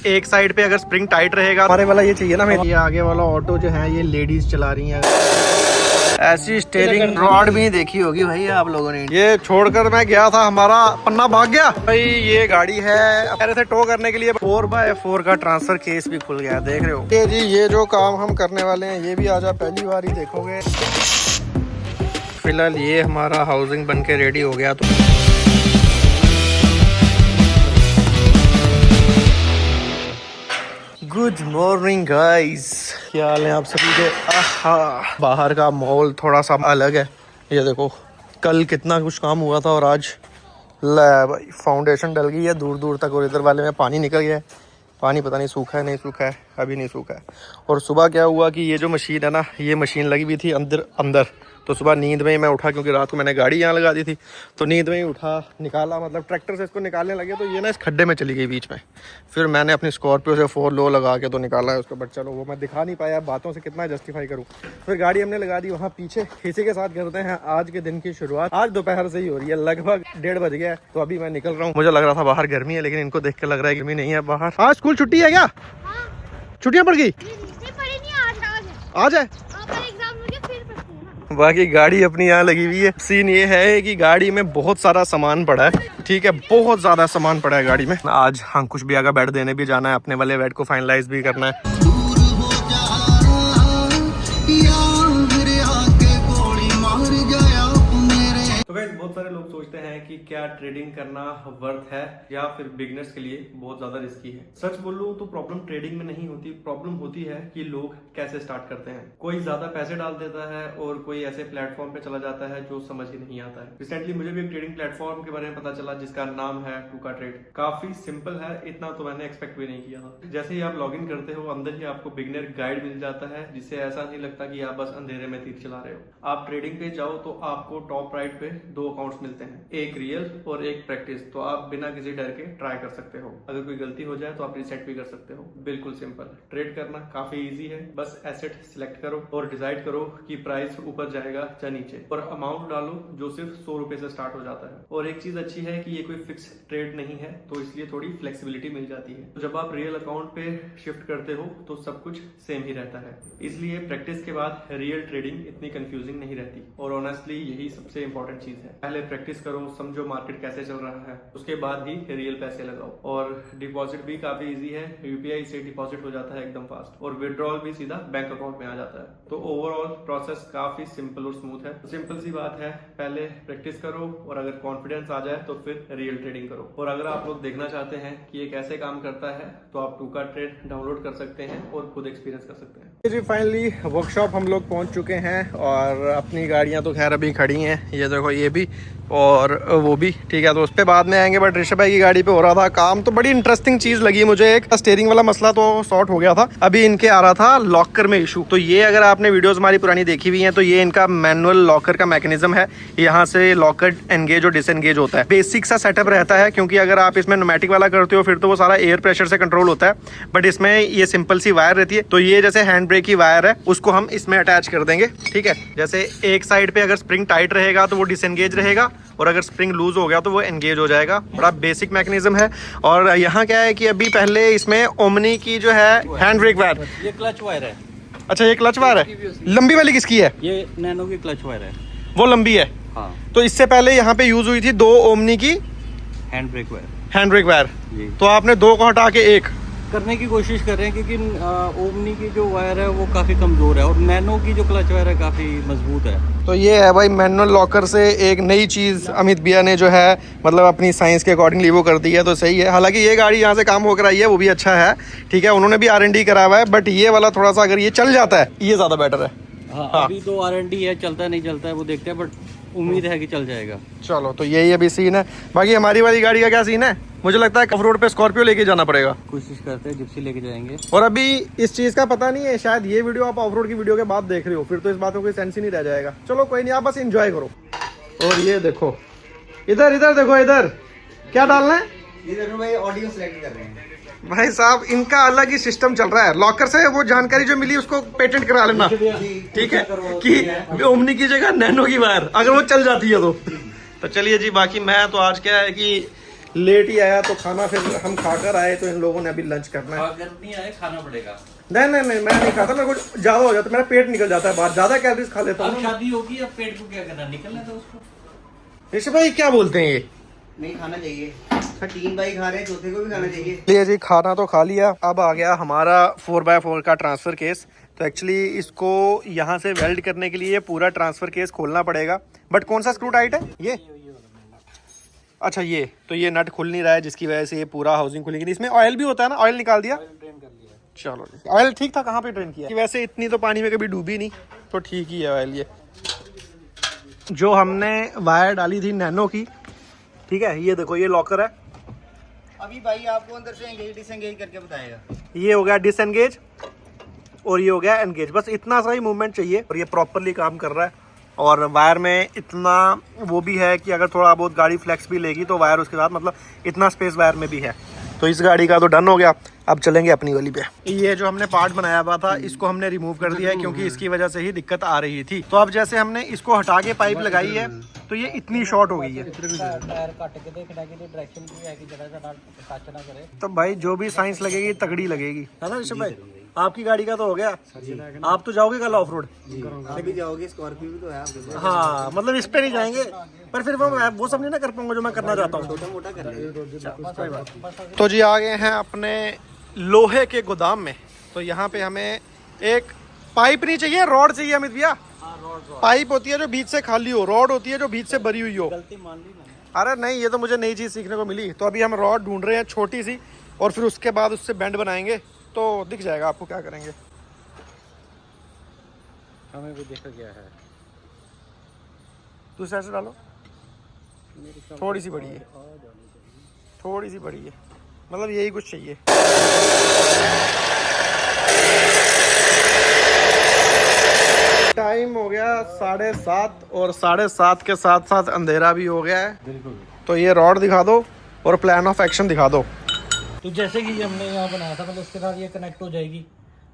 एक साइड पे अगर स्प्रिंग टाइट रहेगा, हमारे वाला ये चाहिए ना हमें। ये आगे वाला ऑटो जो है ये लेडीज चला रही हैं। ऐसी स्टीयरिंग रॉड भी देखी होगी भाई आप लोगों ने। ये छोड़कर मैं गया था, हमारा पन्ना भाग गया भाई। ये गाड़ी है मेरे से टो करने के लिए 4x4 का ट्रांसफर केस भी खुल गया, देख रहे हो। ये जी ये जो काम हम करने वाले हैं ये भी आज आप पहली बार ही देखोगे। फिलहाल ये हमारा हाउसिंग बन के रेडी हो गया। तो गुड मॉर्निंग गाइस, क्या हाल है आप सभी के। बाहर का माहौल थोड़ा सा अलग है। ये देखो कल कितना कुछ काम हुआ था और आज ले भाई फाउंडेशन डल गई है दूर दूर तक, और इधर वाले में पानी निकल गया है। पानी पता नहीं सूखा है नहीं सूखा है, अभी नहीं सूखा है। और सुबह क्या हुआ कि ये जो मशीन है ना, ये मशीन लगी हुई थी अंदर। तो सुबह नींद में ही मैं उठा, क्योंकि रात को मैंने गाड़ी यहाँ लगा दी थी, तो नींद में ही उठा, निकाला, मतलब ट्रैक्टर से इसको निकालने लगे तो ये ना इस खड्डे में चली गई बीच में। फिर मैंने अपनी स्कॉर्पियो से 4 लो लगा के तो निकाला है उसको, बट चलो वो मैं दिखा नहीं पाया, बातों से कितना जस्टिफाई करूँ। फिर गाड़ी हमने लगा दी वहाँ पीछे। इसी के साथ करते हैं आज के दिन की शुरुआत। आज दोपहर से ही हो रही है, लगभग 1:30 बज गया है। तो अभी मैं निकल रहा हूँ। मुझे लग रहा था बाहर गर्मी है, लेकिन इनको देख के लग रहा है गर्मी नहीं है बाहर। आज स्कूल छुट्टी है क्या? छुट्टियाँ पड़ गई आज है। बाकी गाड़ी अपनी यहाँ लगी हुई है। सीन ये है कि गाड़ी में बहुत सारा सामान पड़ा है, ठीक है, बहुत ज्यादा सामान पड़ा है गाड़ी में। आज अंकुश भैया का बेड देने भी जाना है, अपने वाले बेड को फाइनलाइज भी करना है। तो गाइस बहुत सारे लोग सोचते हैं कि क्या ट्रेडिंग करना वर्थ है या फिर बिगिनर्स के लिए बहुत ज्यादा रिस्की है। सच बोलूं तो प्रॉब्लम ट्रेडिंग में नहीं होती, प्रॉब्लम होती है कि लोग कैसे स्टार्ट करते हैं। कोई ज्यादा पैसे डाल देता है और कोई ऐसे प्लेटफॉर्म पे चला जाता है जो समझ ही नहीं आता है। रिसेंटली मुझे भी एक ट्रेडिंग प्लेटफॉर्म के बारे में पता चला जिसका नाम है टूका ट्रेड। काफी सिंपल है, इतना तो मैंने एक्सपेक्ट भी नहीं किया था। जैसे ही आप लॉग इन करते हो अंदर ही आपको बिगिनर गाइड मिल जाता है, जिससे ऐसा नहीं लगता कि आप बस अंधेरे में तीर चला रहे हो। आप ट्रेडिंग पे जाओ तो आपको टॉप राइट पे 2 अकाउंट्स मिलते हैं, एक रियल और एक प्रैक्टिस। तो आप बिना किसी डर के ट्राई कर सकते हो। अगर कोई गलती हो जाए तो आप रिसेट भी कर सकते हो। बिल्कुल सिंपल। ट्रेड करना काफी इजी है, बस एसेट सिलेक्ट करो और डिसाइड करो कि प्राइस ऊपर जाएगा या नीचे, और अमाउंट डालो जो सिर्फ 100 रुपए से स्टार्ट हो जाता है। और एक चीज अच्छी है कि ये कोई फिक्स ट्रेड नहीं है, तो इसलिए थोड़ी फ्लेक्सिबिलिटी मिल जाती है। तो जब आप रियल अकाउंट पे शिफ्ट करते हो तो सब कुछ सेम ही रहता है, इसलिए प्रैक्टिस के बाद रियल ट्रेडिंग इतनी कंफ्यूजिंग नहीं रहती। और ऑनेस्टली यही सबसे इंपॉर्टेंट चीज है। पहले प्रैक्टिस करो, समझो मार्केट कैसे चल रहा है, उसके बाद ही रियल पैसे लगाओ। और डिपॉजिट भी काफी इजी है, यूपीआई से डिपॉजिट हो जाता है एकदम फास्ट, और विड्रॉल भी सीधा बैंक अकाउंट में आ जाता है। तो ओवरऑल प्रोसेस काफी सिंपल और स्मूथ है। तो सिंपल सी बात है, पहले प्रैक्टिस करो और अगर कॉन्फिडेंस आ जाए तो फिर रियल ट्रेडिंग करो। और अगर आप लोग देखना चाहते हैं कि ये कैसे काम करता है तो आप टूका ट्रेड डाउनलोड कर सकते हैं और खुद एक्सपीरियंस कर सकते हैं। जी फाइनली वर्कशॉप हम लोग पहुंच चुके हैं और अपनी गाड़ियां तो खैर अभी खड़ी हैं। ये देखो ये भी और वो भी, ठीक है, तो उस पर बाद में आएंगे। बट ऋषभ भाई की गाड़ी पे हो रहा था काम, तो बड़ी इंटरेस्टिंग चीज लगी मुझे। एक स्टीयरिंग वाला मसला तो सॉर्ट हो गया था, अभी इनके आ रहा था लॉकर में इशू। तो ये अगर आपने वीडियोस हमारी पुरानी देखी हुई हैं तो ये इनका मैनुअल लॉकर का मैकेनिज्म है। यहाँ से लॉकर एंगेज और डिसएंगेज होता है। बेसिक सा सेटअप रहता है, क्योंकि अगर आप इसमें न्यूमेटिक वाला करते हो फिर तो वो सारा एयर प्रेशर से कंट्रोल होता है। बट इसमें ये सिंपल सी वायर रहती है। तो ये जैसे हैंड ब्रेक की वायर है, उसको हम इसमें अटैच कर देंगे, ठीक है। जैसे एक साइड पे अगर स्प्रिंग टाइट रहेगा तो वो डिसएंगेज रहेगा, और अगर स्प्रिंग लूज हो गया तो वो एंगेज हो जाएगा। बड़ा बेसिक मैकेनिज्म है। और यहाँ क्या है कि अभी पहले इसमें ओमनी की जो है हैंड ब्रेक वायर, ये क्लच वायर है। अच्छा ये क्लच वायर है। लंबी वाली किसकी है? ये नैनो की क्लच वायर है, वो लंबी है। हाँ। तो इससे पहले यहाँ पे यूज हुई थी 2 ओमनी की hand brake wire. Hand brake wire, तो आपने 2 को हटा के 1 करने की कोशिश कर रहे हैं, क्योंकि ओमनी की जो वायर है वो काफ़ी कमज़ोर है और नैनो की जो क्लच वायर है काफ़ी मजबूत है। तो ये है भाई मैनुअल लॉकर से एक नई चीज़ अमित भैया ने जो है मतलब अपनी साइंस के अकॉर्डिंगली वो कर दी है, तो सही है। हालांकि ये गाड़ी यहाँ से काम होकर आई है, वो भी अच्छा है, ठीक है, उन्होंने भी R&D करा हुआ है। बट ये वाला थोड़ा सा अगर ये चल जाता है ये ज़्यादा बेटर है। हाँ, अभी तो R&D है, चलता है नहीं चलता है वो देखते हैं, बट उम्मीद है कि चल जाएगा। चलो तो यही अभी सीन है। बाकी हमारी वाली गाड़ी का क्या सीन है? मुझे लगता है ऑफ रोड पे स्कॉर्पियो लेके जाना पड़ेगा। कोशिश करते हैं जिप्सी लेके जाएंगे। और अभी इस चीज का पता नहीं है, शायद ये वीडियो आप ऑफ रोड की वीडियो के बाद देख रहे हो, फिर तो इस बात का कोई सेंस ही नहीं रह जाएगा। चलो कोई नहीं, आप बस एंजॉय करो। और ये देखो इधर देखो, इधर क्या डालना है? इधर भाई ऑडियो सेलेक्ट कर रहे हैं भाई साहब, इनका अलग ही सिस्टम चल रहा है। लॉकर से वो जानकारी जो मिली उसको पेटेंट करा लेना, ठीक है, कि ओमनी की जगह नैनो की वायर अगर वो चल जाती है तो चलिए जी। बाकी मैं तो आज क्या है कि लेट ही आया तो खाना फिर हम खाकर आए, तो इन लोगों ने अभी लंच करना है। अगर नहीं आए खाना पड़ेगा। नहीं मैं नहीं खाता, मेरे को ज्यादा हो जाता है, मेरा पेट निकल जाता है बाहर, ज्यादा कैलोरीज खा लेता अब हूँ। शादी होगी, अब पेट को क्या करना, निकलना था उसको। ऋषभ भाई क्या बोलते हैं ये? नहीं खाना चाहिए, 3 भाई खा रहे हैं, चौथे को भी खाना चाहिए। चलिए जी, खाना तो खा लिया। अब आ गया हमारा 4x4 का ट्रांसफर केस। तो एक्चुअली इसको यहाँ से वेल्ड करने के लिए पूरा ट्रांसफर केस खोलना पड़ेगा। बट कौन सा स्क्रू टाइट है ये? अच्छा ये तो ये नट खुल नहीं रहा है, जिसकी वजह से ये पूरा हाउसिंग खुलेगी नहीं। इसमें ऑयल भी होता है ना, ऑयल निकाल दिया? चलो जी, ऑयल ठीक था, कहाँ पे ड्रेन किया? वैसे इतनी तो पानी में कभी डूबी नहीं, तो ठीक ही है ऑयल। ये जो हमने वायर डाली थी नैनो की, ठीक है, ये देखो ये लॉकर है। अभी भाई आपको अंदर से एंगेज डिसएंगेज करके बताएगा। ये हो गया डिसएंगेज और ये हो गया एंगेज, बस इतना सा ही मूवमेंट चाहिए और ये प्रॉपरली काम कर रहा है। और वायर में इतना वो भी है कि अगर थोड़ा बहुत गाड़ी फ्लेक्स भी लेगी तो वायर उसके साथ, मतलब इतना स्पेस वायर में भी है। तो इस गाड़ी का तो डन हो गया। अब चलेंगे अपनी गली पे। ये जो हमने पार्ट बनाया हुआ था इसको हमने रिमूव कर दिया है, क्योंकि इसकी वजह से ही दिक्कत आ रही थी। तो अब जैसे हमने इसको हटा के पाइप लगाई है तो ये इतनी शॉर्ट हो गई है। तो भाई जो भी साइंस लगेगी तगड़ी लगेगी, है ना ऋषभ भाई? आपकी गाड़ी का तो हो गया, आप तो जाओगे कल ऑफ रोड? अभी जाओगे, स्कॉर्पियो भी तो है आपके पास। हाँ मतलब इस पे नहीं जाएंगे, पर फिर वो सब नहीं ना कर पाऊंगा जो मैं करना चाहता हूँ। छोटा मोटा कर लेंगे। तो जी आ गए हैं अपने लोहे के गोदाम में। तो यहाँ पे हमें एक पाइप नहीं चाहिए, रॉड चाहिए अमित भैया। पाइप होती है जो बीच से खाली हो, रॉड होती है जो बीच से भरी हुई हो। अरे नहीं, ये तो मुझे नई चीज़ सीखने को मिली। तो अभी हम रॉड ढूंढ रहे हैं छोटी सी, और फिर उसके बाद उससे बैंड बनाएंगे तो दिख जाएगा आपको क्या करेंगे। हमें भी देखा गया है। दूसरे साइड से डालो, थोड़ी सी बड़ी है, थोड़ी सी बड़ी है, मतलब यही कुछ चाहिए। टाइम हो गया 7:30 और 7:30 के साथ साथ अंधेरा भी हो गया है। बिल्कुल। तो ये रॉड दिखा दो और प्लान ऑफ एक्शन दिखा दो। तो जैसे कि हमने यहाँ बनाया था, मतलब इसके साथ ये कनेक्ट हो जाएगी।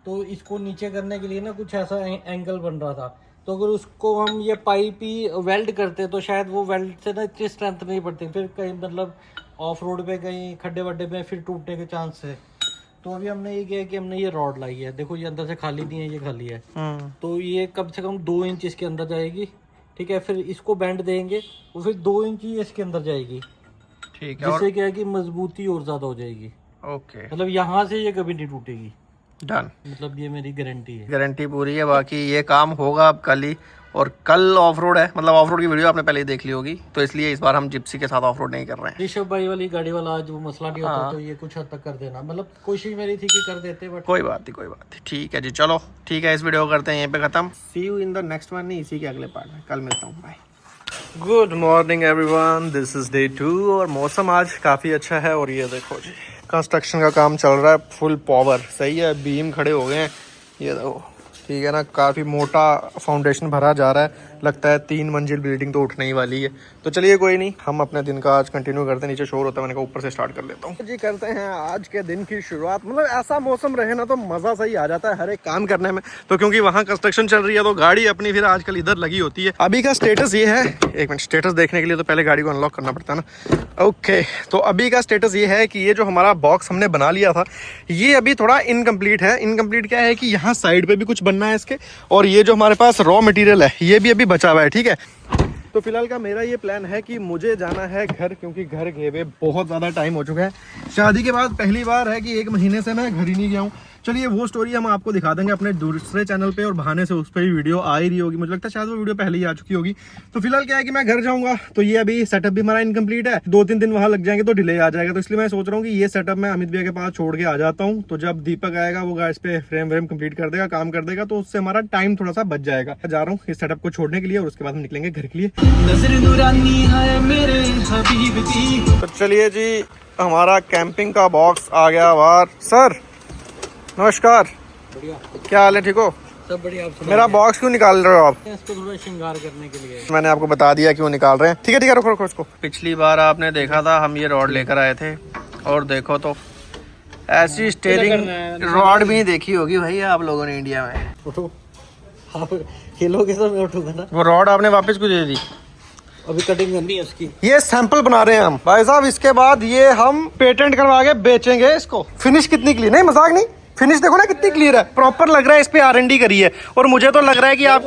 तो इसको नीचे करने के लिए ना कुछ ऐसा एंगल बन रहा था, तो अगर उसको हम ये पाइप ही वेल्ड करते तो शायद वो वेल्ड से ना इतनी स्ट्रेंथ नहीं पड़ती, फिर कहीं मतलब ऑफ रोड पे कहीं खड्डे वड्डे में फिर टूटने के चांस है। तो अभी हमने ये किया कि हमने ये रॉड लाई है, देखो ये अंदर से खाली नहीं है, ये खाली है। तो ये कम से कम 2 इंच इसके अंदर जाएगी, ठीक है। फिर इसको बैंड देंगे और फिर 2 इंच ही इसके अंदर जाएगी, ठीक है। जिससे क्या है कि मजबूती और ज्यादा हो जाएगी। ओके, मतलब यहाँ से ये कभी नहीं टूटेगी, डन। मतलब ये मेरी गारंटी है। गारंटी पूरी है। बाकी ये काम होगा अब कल ही, और कल ऑफ रोड है, मतलब ऑफ रोड की वीडियो आपने पहले ही देख ली होगी, तो इसलिए इस बार हम जिप्सी के साथ ऑफ रोड नहीं कर रहे हैं। ऋषभ भाई वाली गाड़ी वाला आज वो मसला नहीं होता, तो ये कुछ हद तक कर देना, मतलब कोशिश मेरी थी कि कर देते, बट कोई बात नहीं, कोई बात नहीं। ठीक है जी, चलो ठीक है, इस वीडियो को करते हैं यहीं पे खत्म। See you in the next one, नहीं इसी के अगले पार्ट में कल मिलता हूँ। Bye. Good morning everyone, this is day 2 और मौसम आज काफ़ी अच्छा है। और ये देखो जी, कंस्ट्रक्शन का काम चल रहा है फुल पावर, सही है। बीम खड़े हो गए हैं, ये देखो, ठीक है ना। काफ़ी मोटा फाउंडेशन भरा जा रहा है, लगता है 3 मंजिल बिल्डिंग तो उठने ही वाली है। तो चलिए कोई नहीं, हम अपने दिन का आज कंटिन्यू करते हैं। नीचे शोर होता है, मैंने कहा ऊपर से स्टार्ट कर लेता हूँ जी। करते हैं आज के दिन की शुरुआत। मतलब ऐसा मौसम रहे ना तो मज़ा सही आ जाता है हर एक काम करने में। तो क्योंकि वहाँ कंस्ट्रक्शन चल रही है तो गाड़ी अपनी फिर आजकल इधर लगी होती है। अभी का स्टेटस ये है, एक मिनट, स्टेटस देखने के लिए तो पहले गाड़ी को अनलॉक करना पड़ता है ना। ओके, तो अभी का स्टेटस ये है कि ये जो हमारा बॉक्स हमने बना लिया था ये अभी थोड़ा इनकम्प्लीट है। इनकम्प्लीट क्या है कि यहाँ साइड पे भी कुछ बनना है इसके, और ये जो हमारे पास रॉ मटेरियल है ये भी अभी बचा हुआ है, ठीक है। तो फिलहाल का मेरा ये प्लान है कि मुझे जाना है घर, क्योंकि घर गए हुए बहुत ज़्यादा टाइम हो चुका है। शादी के बाद पहली बार है कि 1 महीने से मैं घर ही नहीं गया हूँ। चलिए वो स्टोरी हम आपको दिखा देंगे अपने दूसरे चैनल पे, और बहाने से उस पर भी वीडियो आ ही रही होगी। मुझे लगता है शायद वो वीडियो पहले ही आ चुकी होगी। तो फिलहाल क्या है कि मैं घर जाऊंगा, तो ये अभी सेटअप भी हमारा इनकम्प्लीट है, 2-3 दिन वहाँ लग जाएंगे तो डिले आ जाएगा। तो इसलिए मैं सोच रहा हूँ कि ये सेटअप मैं अमित भैया के पास छोड़ के आ जाता हूँ। तो जब दीपक आएगा वो इस पे फ्रेम व्रेम कंप्लीट कर देगा, काम कर देगा, तो उससे हमारा टाइम थोड़ा सा बच जाएगा। जा रहा हूँ इस सेटअप को छोड़ने के लिए, और उसके बाद हम निकलेंगे घर के लिए। तो चलिए जी, हमारा कैंपिंग का बॉक्स आ गया बाहर। सर नमस्कार, क्या हाल है, ठीक हो? सब बढ़िया। आप मेरा बॉक्स क्यों निकाल रहे हो आप? इसको थोड़ा श्रृंगार करने के लिए। मैंने आपको बता दिया क्यों निकाल रहे हैं। ठीक है, रुको उसको। पिछली बार आपने देखा था हम ये रॉड लेकर आए थे, और देखो तो ऐसी स्टीयरिंग रॉड भी नहीं देखी होगी भाई आप लोगों ने इंडिया में। उठो, आप खेलोगे तो मैं उठूंगा ना। वो रॉड आपने वापस क्यों दे दी? अभी कटिंग करनी है उसकी। ये सैंपल बना रहे हैं हम भाई साहब, इसके बाद ये हम पेटेंट करवा के बेचेंगे इसको। फिनिश कितनी क्लियर, नहीं मजाक नहीं, फिनिश देखो ना कितनी क्लियर है, प्रॉपर लग रहा है इस पे R&D करी है। और मुझे तो लग रहा है कि आप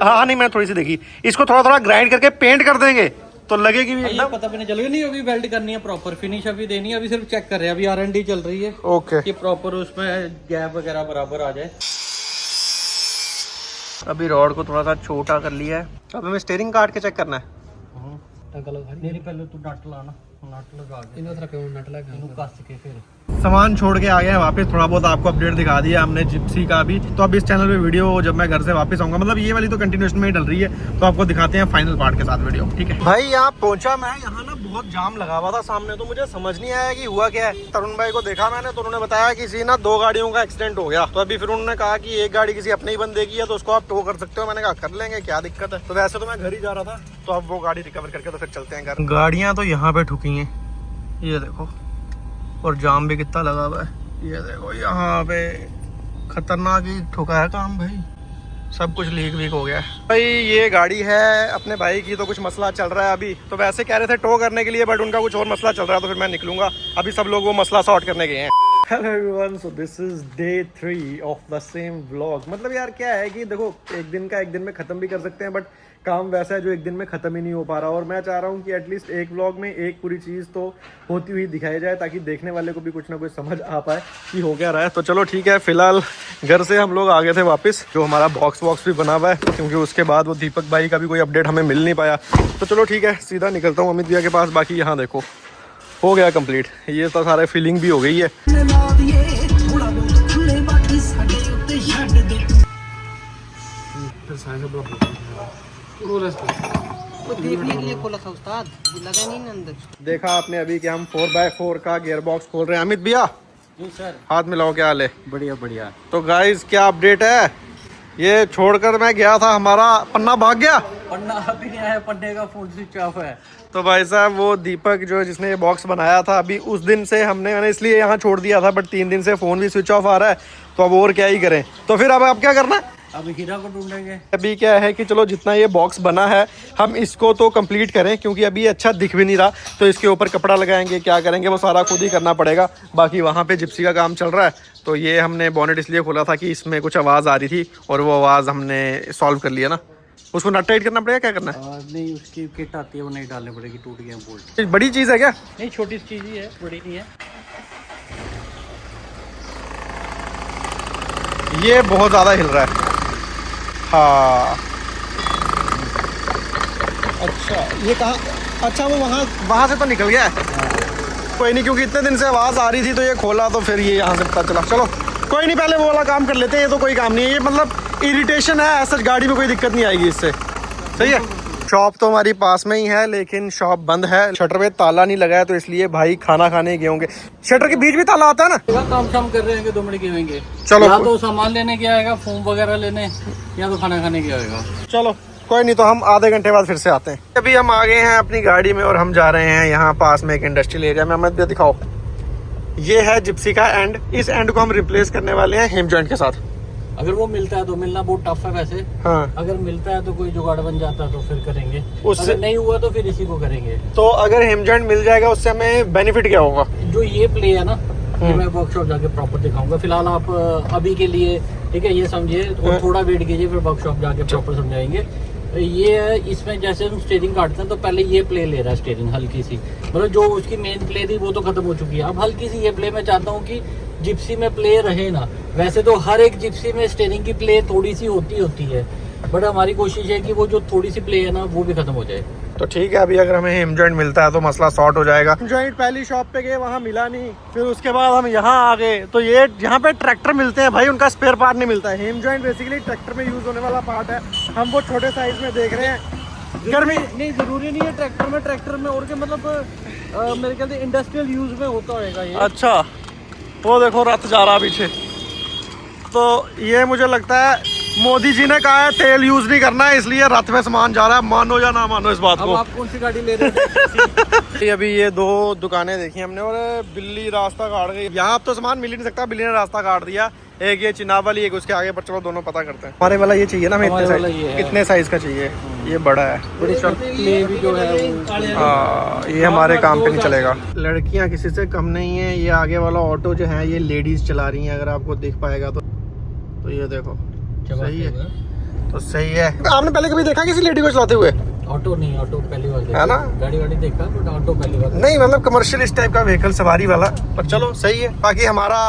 हाँ नहीं मैं थोड़ी सी देखी, इसको थोड़ा थोड़ा ग्राइंड करके पेंट कर देंगे तो लगेगी भी ये एकदम। पता भी नहीं चलेगा। नहीं अभी वेल्ड करनी है प्रॉपर, फिनिश अभी देनी है, अभी सिर्फ चेक कर रहे हैं, अभी R&D चल रही है ओके कि प्रॉपर उसमें गैप वगैरह बराबर आ जाए। अभी रॉड को थोड़ा सा छोटा कर लिया है, अब हमें स्टीयरिंग काट के चेक करना है। मेरी पहले तू नट लाना, नट लगा के इन्हों तरह नट लगा इन्हों कस के फिर सामान छोड़ के आ गए हैं वापस, थोड़ा बहुत आपको अपडेट दिखा दिया हमने जिप्सी का भी। तो अब इस चैनल पे वीडियो जब मैं घर से वापस आऊंगा, मतलब ये वाली तो कंटिन्यूएशन में ही डल रही है, तो आपको दिखाते हैं फाइनल पार्ट के साथ वीडियो, ठीक है। भाई यहाँ पहुंचा मैं, यहाँ ना बहुत जाम लगा हुआ था सामने, तो मुझे समझ नहीं आया कि हुआ क्या है। तरुण भाई को देखा मैंने तो उन्होंने बताया कि किसी ना 2 गाड़ियों का एक्सीडेंट हो गया। तो अभी फिर उन्होंने कहा कि एक गाड़ी किसी अपने ही बंदे की है तो उसको आप टो कर सकते हो। मैंने कहा कर लेंगे, क्या दिक्कत है। तो वैसे तो मैं घर ही जा रहा था, तो अब वो गाड़ी रिकवर करके तो फिर चलते हैं घर। गाड़ियाँ तो यहाँ पे ठुकी हैं, ये देखो, और जाम भी कितना लगा हुआ है, ये देखो यहाँ पे खतरनाक ही ठुका है काम भाई, सब कुछ लीक वीक हो गया है। भाई ये गाड़ी है अपने भाई की, तो कुछ मसला चल रहा है अभी। तो वैसे कह रहे थे टो करने के लिए, बट उनका कुछ और मसला चल रहा है, तो फिर मैं निकलूंगा। अभी सब लोग वो मसला सॉर्ट करने गए हैं। Hello everyone, so this is day 3 of the same vlog. मतलब यार क्या है कि देखो, एक दिन का एक दिन में खत्म भी कर सकते हैं, बट काम वैसा है जो एक दिन में खत्म ही नहीं हो पा रहा। और मैं चाह रहा हूँ कि एटलीस्ट एक व्लॉग में एक पूरी चीज़ तो होती हुई दिखाई जाए, ताकि देखने वाले को भी कुछ ना कुछ समझ आ पाए कि हो क्या रहा है। तो चलो ठीक है, फिलहाल घर से हम लोग आ गए थे वापस, जो हमारा बॉक्स भी बना हुआ है, क्योंकि उसके बाद वो दीपक भाई का भी कोई अपडेट हमें मिल नहीं पाया। तो चलो ठीक है, सीधा निकलता हूँ अमित भैया के पास। बाकी यहाँ देखो हो गया कंप्लीट, ये तो सारे फीलिंग भी हो गई है। देखने के लिए खोला था उस्ताद, लगा नहीं ना अंदर। देखा आपने अभी कि हम 4x4 का गियर बॉक्स खोल रहे हैं। अमित भैया जी सर, हाथ मिलाओ, क्या हाल है? बढ़िया बढ़िया। तो गाइस क्या अपडेट है, ये छोड़कर मैं गया था, हमारा पन्ना भाग गया। पन्ना अभी नहीं आया, पन्ने का फोन स्विच ऑफ है। तो भाई साहब वो दीपक जो जिसने ये बॉक्स बनाया था, अभी उस दिन से मैंने इसलिए यहाँ छोड़ दिया था, बट 3 दिन से फोन भी स्विच ऑफ आ रहा है। तो अब और क्या ही करें, तो फिर अब आप क्या करना है? अभी हीरा को ढूंढेंगे। अभी क्या है कि चलो जितना ये बॉक्स बना है हम इसको तो कंप्लीट करें, क्योंकि अभी ये अच्छा दिख भी नहीं रहा। तो इसके ऊपर कपड़ा लगाएंगे, क्या करेंगे वो सारा खुद ही करना पड़ेगा। बाकी वहाँ पे जिप्सी का काम चल रहा है। तो ये हमने बोनेट इसलिए खोला था कि इसमें कुछ आवाज़ आ रही थी, और वो आवाज़ हमने सॉल्व कर लिया ना। उसको नट टाइट करना पड़ेगा, क्या करना है? नहीं, उसकी किट आती है, वो नहीं डालनी पड़ेगी, टूट गया बोल्ट। बड़ी चीज़ है क्या? नहीं, छोटी चीज ही है, बड़ी नहीं है। ये बहुत ज़्यादा हिल रहा है। हाँ अच्छा, ये कहाँ? अच्छा वो वहाँ से तो निकल गया है। कोई नहीं, क्योंकि इतने दिन से आवाज़ आ रही थी तो ये खोला, तो फिर ये यहाँ से पता चला। चलो कोई नहीं, पहले वो वाला काम कर लेते हैं, ये तो कोई काम नहीं है। ये मतलब इरिटेशन है, ऐसा गाड़ी में कोई दिक्कत नहीं आएगी इससे। सही है। शॉप तो हमारी पास में ही है, लेकिन शॉप बंद है, शटर पे ताला नहीं लगा है, तो इसलिए भाई खाना खाने गए होंगे। शटर के बीच भी ताला आता है ना। काम शाम कर रहे हैं, 2 मिनट के होंगे। चलो या तो सामान लेने गया आएगा, फोम वगैरह लेने, या तो खाना खाने गया आएगा। चलो कोई नहीं, तो हम आधे घंटे बाद फिर से आते हैं। अभी हम आ गए हैं अपनी गाड़ी में और हम जा रहे हैं यहाँ पास में एक इंडस्ट्रियल एरिया में। हमें दिखाओ, ये है जिप्सी का एंड। इस एंड को हम रिप्लेस करने वाले हैं हिम जॉइंट के साथ। अगर वो मिलता है तो, मिलना बहुत टफ है वैसे। हाँ, अगर मिलता है तो कोई जुगाड़ बन जाता है तो फिर करेंगे, उससे अगर नहीं हुआ तो फिर इसी को करेंगे। तो अगर हिम जॉइंट मिल जाएगा उससे हमें बेनिफिट क्या होगा? जो ये प्ले है ना, ये मैं वर्कशॉप जाके प्रॉपर दिखाऊंगा। फिलहाल आप अभी के लिए ठीक है ये समझिए, और थोड़ा वेट कीजिए, फिर वर्कशॉप जाके प्रॉपर समझाएंगे। ये इसमें जैसे हम स्टीयरिंग काटते हैं तो पहले ये प्ले ले रहा है स्टीयरिंग, हल्की सी, मतलब जो उसकी मेन प्ले थी वो तो खत्म हो चुकी है। अब हल्की सी ये प्ले मैं चाहता हूँ कि जिप्सी में प्ले रहे ना। वैसे तो हर एक जिप्सी में स्टीयरिंग की प्ले थोड़ी सी होती है, बट हमारी कोशिश है कि वो जो थोड़ी सी प्ले है ना वो भी खत्म हो जाए। तो ठीक है, अभी अगर हमें हिम जॉइंट मिलता है तो मसला सॉर्ट हो जाएगा। हिम जॉइंट पहली शॉप पे गए, वहाँ मिला नहीं, फिर उसके बाद हम यहाँ आ गए। तो ये यहाँ पे ट्रैक्टर मिलते हैं भाई, उनका स्पेयर पार्ट नहीं मिलता है। हिम जॉइंट बेसिकली ट्रैक्टर में यूज होने वाला पार्ट है, हम वो छोटे साइज में देख रहे हैं। गर्मी नहीं, जरूरी नहीं है ट्रैक्टर में और के मतलब मेरे ख्याल से इंडस्ट्रियल यूज में होता होगा ये। अच्छा, वो देखो रथ जा रहा पीछे। तो ये मुझे लगता है मोदी जी ने कहा है तेल यूज नहीं करना है, इसलिए रथ में सामान जा रहा है, मानो या ना मानो इस बात अब को। आप कौन सी गाड़ी ले रहे हैं? अभी ये 2 दुकानें देखी हमने और बिल्ली रास्ता काट गई। यहाँ अब तो सामान मिल ही नहीं सकता, बिल्ली ने रास्ता काट दिया। एक ये चिनाब वाली, एक उसके आगे पर, चलो दोनों पता करते हैं। हमारे वाला ये चाहिए ना, हमें हमारे वाला ये है। कितने साइज का चाहिए? ये बड़ा है। बड़ी प्ले भी जो है वो ये हमारे काम पे नहीं चलेगा। लड़कियां किसी से कम नहीं है। ये आगे वाला ऑटो जो है ये लेडीज चला रही हैं, अगर आपको दिख पाएगा तो ये देखो सही है, तो सही है। आपने पहले कभी देखा किसी लेडी को चलाते हुए? ऑटो नहीं, ऑटो पहली बार है ना? गाड़ी वाड़ी देखा बट ऑटो पहली बार नहीं, मतलब कमर्शियल इस टाइप का व्हीकल सवारी वाला, पर चलो सही है। बाकी हमारा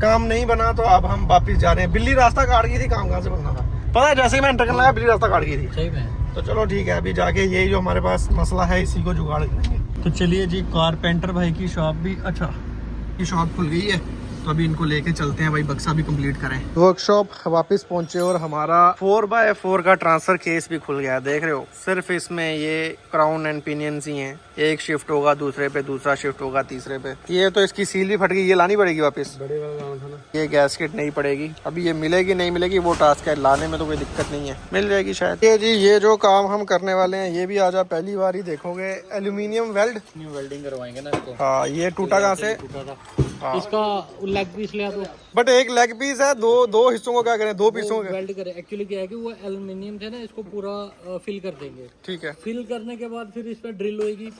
काम नहीं बना तो अब हम वापिस जा रहे हैं। बिल्ली रास्ता काट गई थी, काम कहाँ से बनना था पता है? जैसे ही मैं एंटर करने लगा बिल्ली रास्ता काट गई थी। सही में। तो चलो ठीक है, अभी जाके यही जो हमारे पास मसला है इसी को जुगाड़ करेंगे। तो चलिए जी, कारपेंटर भाई की शॉप भी, अच्छा ये शॉप खुल गई है, तो अभी इनको लेके चलते हैं भाई, बक्सा भी कंप्लीट करें। वर्कशॉप वापस पहुंचे और हमारा 4x4 का ट्रांसफर केस भी खुल गया है। देख रहे हो, सिर्फ इसमें ये क्राउन एंड पिनियंस ही हैं। एक शिफ्ट होगा दूसरे पे, दूसरा शिफ्ट होगा तीसरे पे। ये तो इसकी सील भी फट गई, ये लानी पड़ेगी वापस। बड़े वाला काम था ना। ये गैसकेट नहीं पड़ेगी। अभी ये मिलेगी नहीं मिलेगी वो टास्क है, लाने में तो कोई दिक्कत नहीं है, मिल जाएगी शायद। ये जी, ये जो काम हम करने वाले हैं ये भी आज आप पहली बार ही देखोगे। एल्यूमिनियम वेल्डिंग करवाएंगे ना इसको। हाँ, ये टूटा कहाँ से? टूटा था। इसका लेग पीस लिया तो बट एक लेग पीस है, दो हिस्सों को क्या करें, दो पीसों के। वेल्ड करे। एक्चुअली क्या है कि वो एल्युमिनियम थे ना, इसको पूरा फिल कर देंगे। ठीक है। फिल करने के बाद फिर इस पे ड्रिल होगी।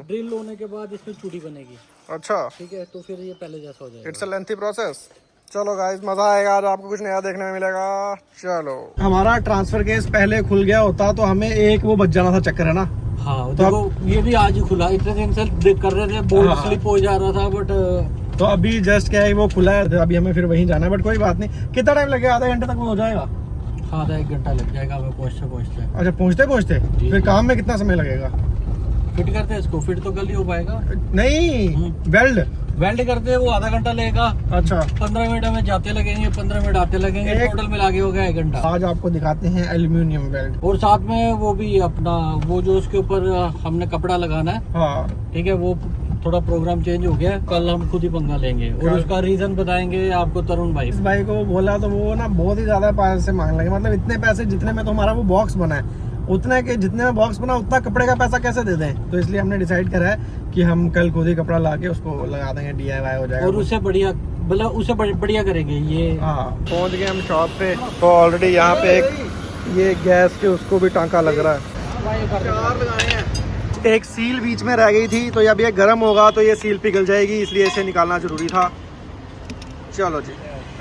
ड्रिल होने के बाद इसमें चूड़ी बनेगी। अच्छा, ठीक है, तो फिर ये पहले जैसा हो जाएगा। It's a lengthy process. चलो गाइस, मजा आएगा आज, आपको कुछ नया देखने में मिलेगा। चलो, हमारा ट्रांसफर केस पहले खुल गया होता तो हमें एक वो बच जाना था, चक्कर है ना। हाँ, देखो ये भी आज ही खुला। इतने दिन से कर रहे थे, बोल्ट स्लिप हो जा रहा था बट तो अभी जस्ट क्या है वो खुला है, अभी हमें फिर वहीं जाना है, बट कोई बात नहीं। कितना टाइम लगेगा? आधे घंटे तक वो हो जाएगा? हाँ, आधा 1 घंटा लग जाएगा हमें पहुँचते। अच्छा, पहुँचते फिर काम में कितना समय लगेगा? फिट करते हैं इसको, फिट तो कल ही हो पाएगा। नहीं, वेल्ड करते हैं वो आधा घंटा लगेगा। अच्छा, 15 मिनट हमें जाते लगेंगे, 15 मिनट आते लगेंगे, टोटल मिला के हो गया 1 घंटा। आज आपको दिखाते हैं एल्यूमिनियम वेल्ड, और साथ में वो भी अपना वो जो उसके ऊपर हमने कपड़ा लगाना है। हाँ ठीक है, वो थोड़ा प्रोग्राम चेंज हो गया, कल हम खुद ही पंगा लेंगे और उसका रीजन बताएंगे आपको तरुण भाई। इस भाई को बोला तो वो ना बहुत ही ज्यादा पैसे मांग लगे, मतलब इतने पैसे जितने में तो हमारा वो बॉक्स बना है, उतने के जितने में बॉक्स बना उतना कपड़े का पैसा कैसे दे दें। तो इसलिए हमने डिसाइड करा है कि हम कल खुद ही कपड़ा ला के उसको लगा देंगे, DIY हो जाएगा और उससे बढ़िया, मतलब उससे बढ़िया करेंगे ये। हाँ, पहुंच गए हम शॉप पे। तो ऑलरेडी यहाँ पे एक ये गैस के उसको भी टांका लग रहा है। 4 लगाए हैं, एक सील बीच में रह गई थी, तो जब ये गर्म होगा तो ये सील पिघल जाएगी, इसलिए इसे निकालना जरूरी था। चलो जी,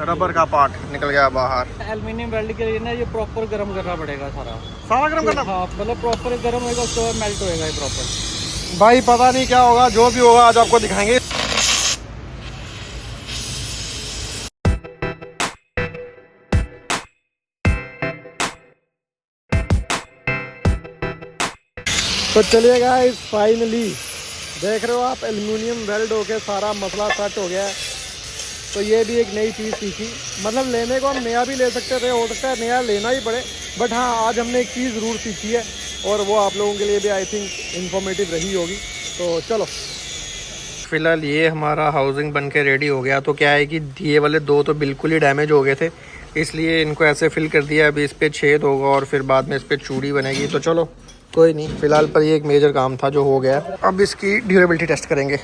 रबर का पार्ट निकल गया बाहर। एल्युमिनियम वेल्ड के लिए ना ये प्रॉपर गर्म करना पड़ेगा सारा गर्म करना। हाँ, मतलब प्रॉपर गर्म होगा उसके बाद मेल्ट होएगा ये प्रॉपर। भाई पता नहीं क्या होगा, जो भी होगा आज आपको दिखाएंगे। तो चलिए गाइस, फाइनली देख रहे हो आप, एल्युमिनियम वेल्ड होके सारा मसला सेट हो गया है। तो ये भी एक नई चीज़ सीखी, मतलब लेने को हम नया भी ले सकते थे, हो सकता है नया लेना ही पड़े, बट हाँ आज हमने एक चीज़ ज़रूर सीखी है और वो आप लोगों के लिए भी आई थिंक इन्फॉर्मेटिव रही होगी। तो चलो, फिलहाल ये हमारा हाउसिंग बन के रेडी हो गया। तो क्या है कि ये वाले 2 तो बिल्कुल ही डैमेज हो गए थे, इसलिए इनको ऐसे फिल कर दिया। अभी इस पर छेद होगा और फिर बाद में इस पर चूड़ी बनेगी। तो चलो कोई नहीं, फिलहाल पर ये एक मेजर काम था जो हो गया। अब इसकी ड्यूरेबिलिटी टेस्ट करेंगे।